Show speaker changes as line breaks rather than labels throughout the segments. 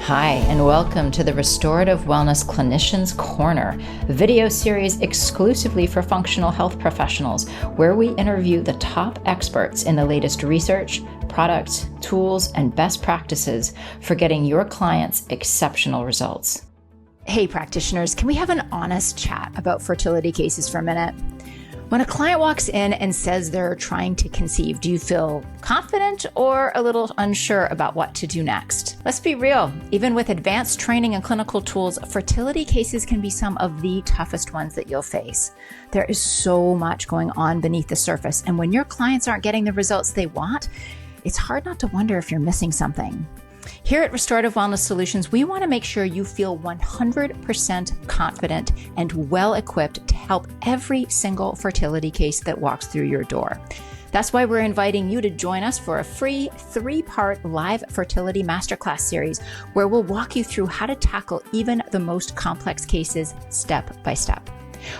Hi, and welcome to the Restorative Wellness Clinicians Corner, a video series exclusively for functional health professionals, where we interview the top experts in the latest research, products, tools, and best practices for getting your clients exceptional results. Hey practitioners, can we have an honest chat about fertility cases for a minute? When a client walks in and says they're trying to conceive, do you feel confident or a little unsure about what to do next? Let's be real. Even with advanced training and clinical tools, fertility cases can be some of the toughest ones that you'll face. There is so much going on beneath the surface, and when your clients aren't getting the results they want, it's hard not to wonder if you're missing something. Here at Restorative Wellness Solutions, we want to make sure you feel 100% confident and well-equipped to help every single fertility case that walks through your door. That's why we're inviting you to join us for a free 3-part live Fertility Masterclass Series, where we'll walk you through how to tackle even the most complex cases step by step.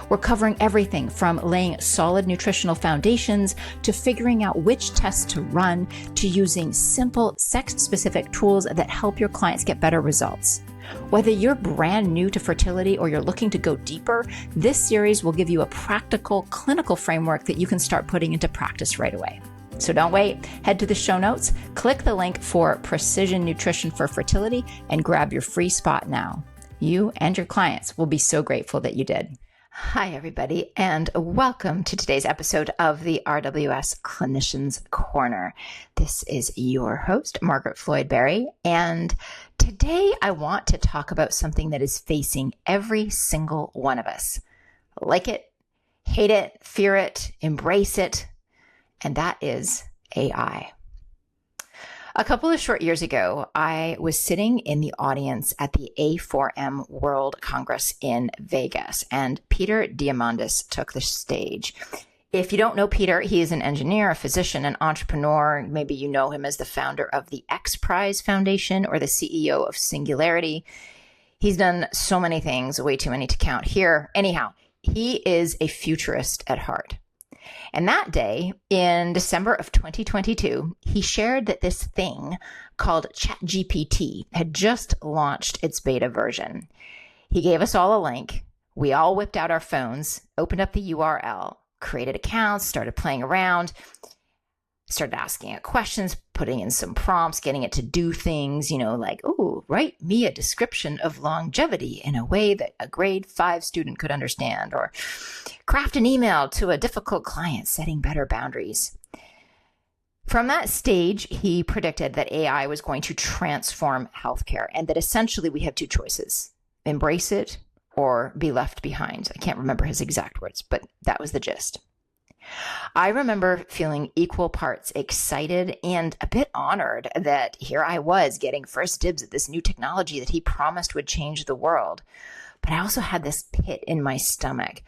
We're covering everything from laying solid nutritional foundations to figuring out which tests to run to using simple sex-specific tools that help your clients get better results. Whether you're brand new to fertility or you're looking to go deeper, this series will give you a practical clinical framework that you can start putting into practice right away. So don't wait. Head to the show notes, click the link for Precision Nutrition for Fertility, and grab your free spot now. You and your clients will be so grateful that you did. Hi, everybody, and welcome to today's episode of the RWS Clinicians Corner. This is your host, Margaret Floyd Berry, and today I want to talk about something that is facing every single one of us. Like it, hate it, fear it, embrace it, and that is AI. A couple of short years ago, I was sitting in the audience at the A4M World Congress in Vegas, and Peter Diamandis took the stage. If you don't know Peter, he is an engineer, a physician, an entrepreneur. Maybe you know him as the founder of the X Prize Foundation or the CEO of Singularity. He's done so many things, way too many to count here. Anyhow, he is a futurist at heart. And that day, in December of 2022, he shared that this thing called ChatGPT had just launched its beta version. He gave us all a link. We all whipped out our phones, opened up the URL, created accounts, started playing around, started asking it questions, putting in some prompts, getting it to do things, like, write me a description of longevity in a way that a grade 5 student could understand, or craft an email to a difficult client, setting better boundaries. From that stage, he predicted that AI was going to transform healthcare and that essentially we have two choices: embrace it or be left behind. I can't remember his exact words, but that was the gist. I remember feeling equal parts excited and a bit honored that here I was getting first dibs at this new technology that he promised would change the world. But I also had this pit in my stomach.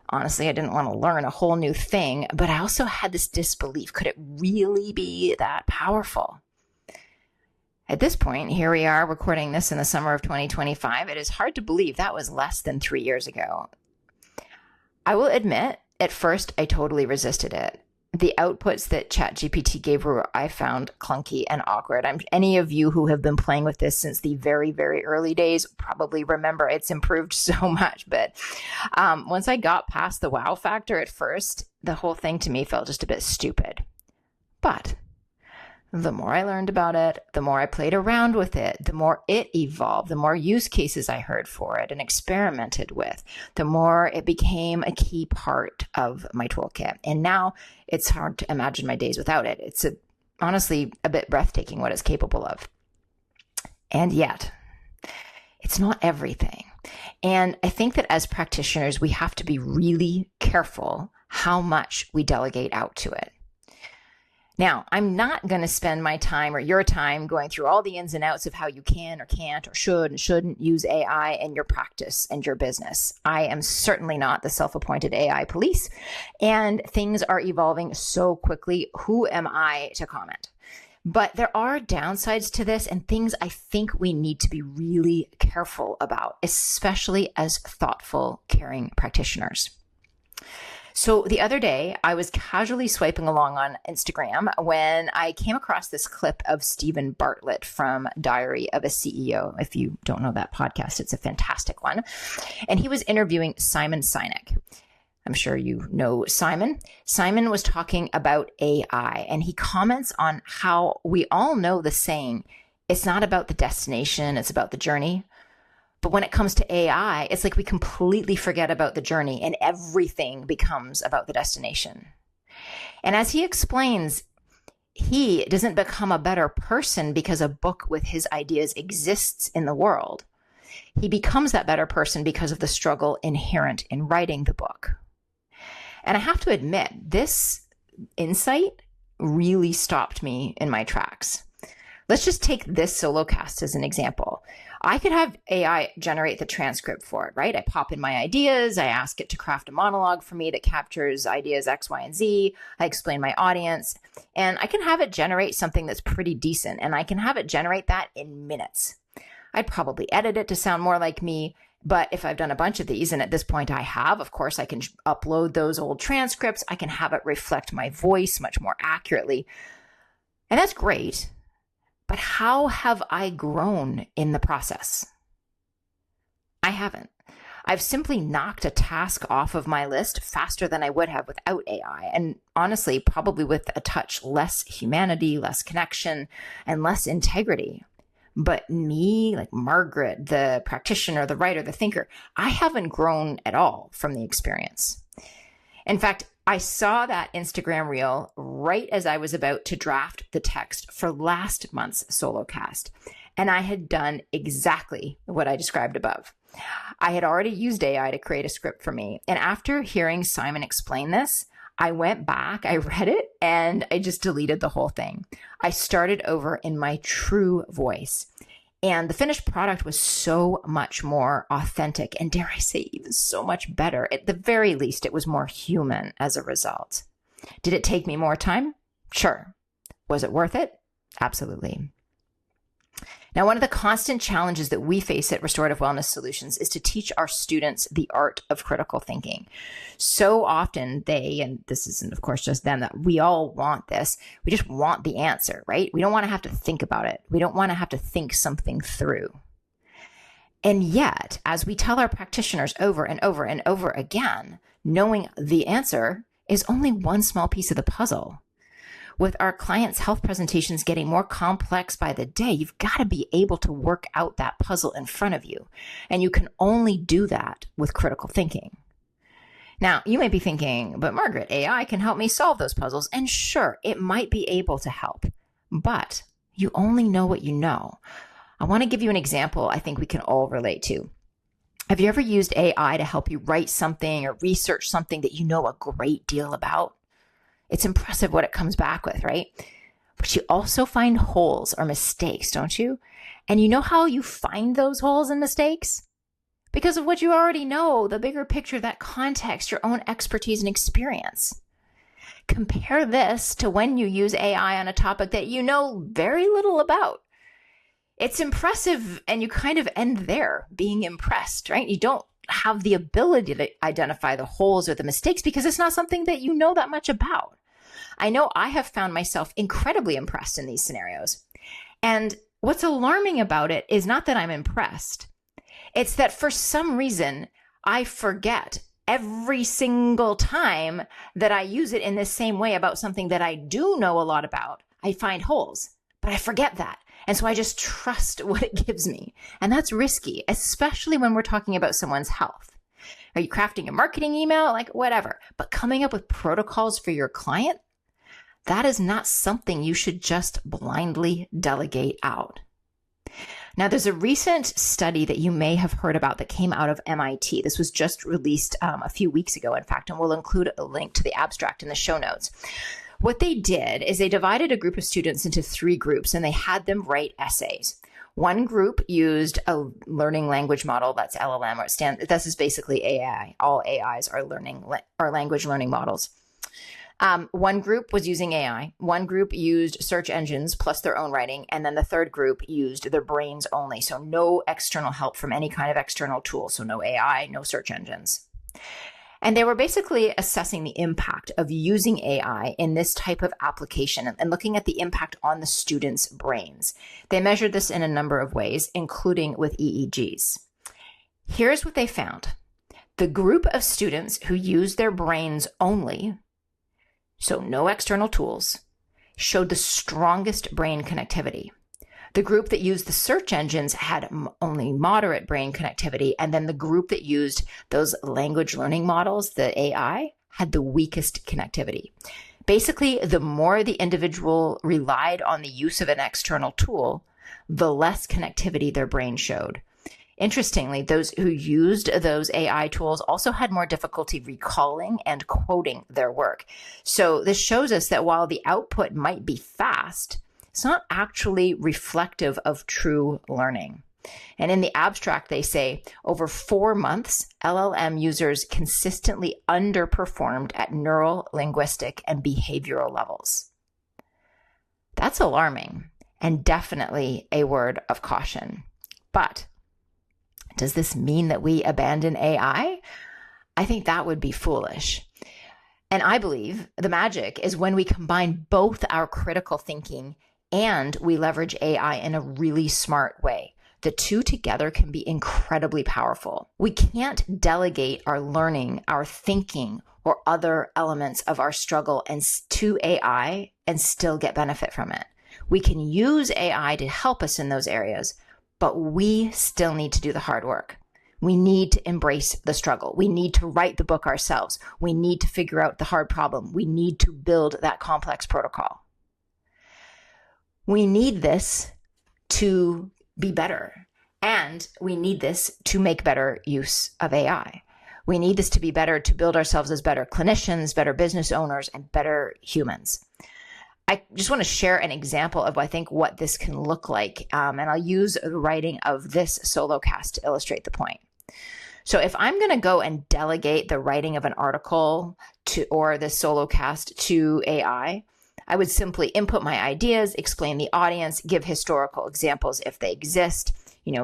Honestly, I didn't want to learn a whole new thing, but I also had this disbelief. Could it really be that powerful? At this point, here we are recording this in the summer of 2025. It is hard to believe that was less than 3 years ago. I will admit, at first, I totally resisted it. The outputs that ChatGPT gave were, I found, clunky and awkward. Any of you who have been playing with this since the very, very early days probably remember it's improved so much. But once I got past the wow factor at first, the whole thing to me felt just a bit stupid. But the more I learned about it, the more I played around with it, the more it evolved, the more use cases I heard for it and experimented with, the more it became a key part of my toolkit. And now it's hard to imagine my days without it. It's honestly a bit breathtaking what it's capable of. And yet, it's not everything. And I think that as practitioners, we have to be really careful how much we delegate out to it. Now, I'm not going to spend my time or your time going through all the ins and outs of how you can or can't or should and shouldn't use AI in your practice and your business. I am certainly not the self-appointed AI police, and things are evolving so quickly. Who am I to comment? But there are downsides to this and things I think we need to be really careful about, especially as thoughtful, caring practitioners. So the other day, I was casually swiping along on Instagram when I came across this clip of Stephen Bartlett from Diary of a CEO. If you don't know that podcast, it's a fantastic one. And he was interviewing Simon Sinek. I'm sure you know Simon. Simon was talking about AI, and he comments on how we all know the saying, it's not about the destination, it's about the journey. But when it comes to AI, it's like we completely forget about the journey and everything becomes about the destination. And as he explains, he doesn't become a better person because a book with his ideas exists in the world. He becomes that better person because of the struggle inherent in writing the book. And I have to admit, this insight really stopped me in my tracks. Let's just take this solocast as an example. I could have AI generate the transcript for it, right? I pop in my ideas. I ask it to craft a monologue for me that captures ideas X, Y, and Z. I explain my audience, and I can have it generate something that's pretty decent, and I can have it generate that in minutes. I'd probably edit it to sound more like me, but if I've done a bunch of these, and at this point I have, of course, I can upload those old transcripts. I can have it reflect my voice much more accurately, and that's great. But how have I grown in the process? I haven't. I've simply knocked a task off of my list faster than I would have without AI. And honestly, probably with a touch less humanity, less connection, and less integrity. But me, like Margaret, the practitioner, the writer, the thinker, I haven't grown at all from the experience. In fact, I saw that Instagram reel right as I was about to draft the text for last month's solocast, and I had done exactly what I described above. I had already used AI to create a script for me, and after hearing Simon explain this, I went back, I read it, and I just deleted the whole thing. I started over in my true voice. And the finished product was so much more authentic and, dare I say, even so much better. At the very least, it was more human as a result. Did it take me more time? Sure. Was it worth it? Absolutely. Now, one of the constant challenges that we face at Restorative Wellness Solutions is to teach our students the art of critical thinking. So often they, and this isn't of course just them, that we all want this. We just want the answer, right? We don't want to have to think about it. We don't want to have to think something through. And yet, as we tell our practitioners over and over and over again, knowing the answer is only one small piece of the puzzle. With our clients' health presentations getting more complex by the day, you've got to be able to work out that puzzle in front of you. And you can only do that with critical thinking. Now, you may be thinking, but Margaret, AI can help me solve those puzzles. And sure, it might be able to help, but you only know what you know. I want to give you an example I think we can all relate to. Have you ever used AI to help you write something or research something that you know a great deal about? It's impressive what it comes back with, right? But you also find holes or mistakes, don't you? And you know how you find those holes and mistakes? Because of what you already know, the bigger picture, that context, your own expertise and experience. Compare this to when you use AI on a topic that you know very little about. It's impressive, and you kind of end there being impressed, right? You don't have the ability to identify the holes or the mistakes because it's not something that you know that much about. I know I have found myself incredibly impressed in these scenarios. And what's alarming about it is not that I'm impressed. It's that for some reason, I forget every single time that I use it in this same way about something that I do know a lot about. I find holes, but I forget that. And so I just trust what it gives me. And that's risky, especially when we're talking about someone's health. Are you crafting a marketing email? Like whatever. But coming up with protocols for your client, that is not something you should just blindly delegate out. Now, there's a recent study that you may have heard about that came out of MIT. This was just released a few weeks ago, in fact, and we'll include a link to the abstract in the show notes. What they did is they divided a group of students into 3 groups, and they had them write essays. One group used a learning language model, that's LLM, or this is basically AI. All AIs are language learning models. One group was using AI. One group used search engines plus their own writing. And then the third group used their brains only. So no external help from any kind of external tool. So no AI, no search engines. And they were basically assessing the impact of using AI in this type of application and looking at the impact on the students' brains. They measured this in a number of ways, including with EEGs. Here's what they found. The group of students who used their brains only, so no external tools, showed the strongest brain connectivity. The group that used the search engines had only moderate brain connectivity, and then the group that used those language learning models, the AI, had the weakest connectivity. Basically, the more the individual relied on the use of an external tool, the less connectivity their brain showed. Interestingly, those who used those AI tools also had more difficulty recalling and quoting their work. So this shows us that while the output might be fast, it's not actually reflective of true learning. And in the abstract, they say over 4 months, LLM users consistently underperformed at neural, linguistic, and behavioral levels. That's alarming and definitely a word of caution. But does this mean that we abandon AI? I think that would be foolish. And I believe the magic is when we combine both our critical thinking and we leverage AI in a really smart way. The two together can be incredibly powerful. We can't delegate our learning, our thinking, or other elements of our struggle to AI and still get benefit from it. We can use AI to help us in those areas, but we still need to do the hard work. We need to embrace the struggle. We need to write the book ourselves. We need to figure out the hard problem. We need to build that complex protocol. We need this to be better, and we need this to make better use of AI. We need this to be better to build ourselves as better clinicians, better business owners, and better humans. I just want to share an example of, I think, what this can look like, and I'll use the writing of this solocast to illustrate the point. So if I'm going to go and delegate the writing of an article or the solocast to AI, I would simply input my ideas, explain the audience, give historical examples if they exist,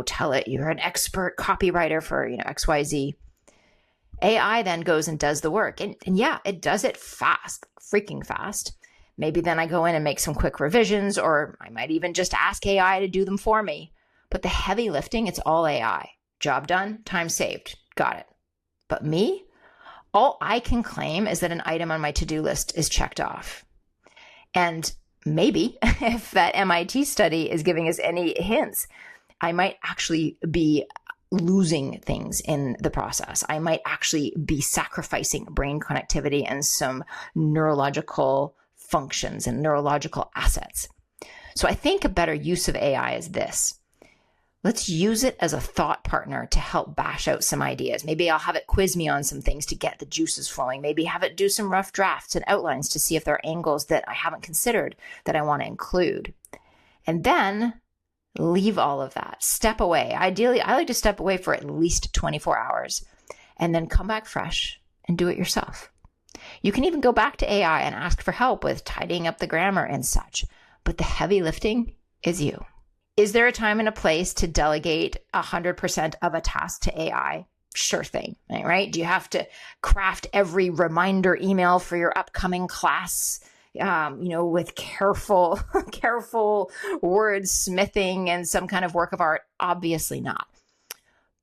tell it you're an expert copywriter for, XYZ. AI then goes and does the work. And yeah, it does it fast, freaking fast. Maybe then I go in and make some quick revisions, or I might even just ask AI to do them for me. But the heavy lifting, it's all AI. Job done, time saved. Got it. But me, all I can claim is that an item on my to-do list is checked off. And maybe if that MIT study is giving us any hints, I might actually be losing things in the process. I might actually be sacrificing brain connectivity and some neurological functions and neurological assets. So I think a better use of AI is this. Let's use it as a thought partner to help bash out some ideas. Maybe I'll have it quiz me on some things to get the juices flowing. Maybe have it do some rough drafts and outlines to see if there are angles that I haven't considered that I want to include. And then leave all of that. Step away. Ideally, I like to step away for at least 24 hours and then come back fresh and do it yourself. You can even go back to AI and ask for help with tidying up the grammar and such, but the heavy lifting is you. Is there a time and a place to delegate 100% of a task to AI? Sure thing, right? Do you have to craft every reminder email for your upcoming class, with careful wordsmithing and some kind of work of art? Obviously not.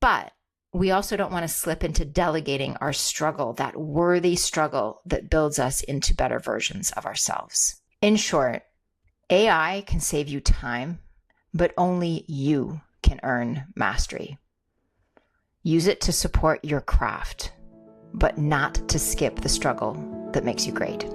But we also don't want to slip into delegating our struggle, that worthy struggle that builds us into better versions of ourselves. In short, AI can save you time, but only you can earn mastery. Use it to support your craft, but not to skip the struggle that makes you great.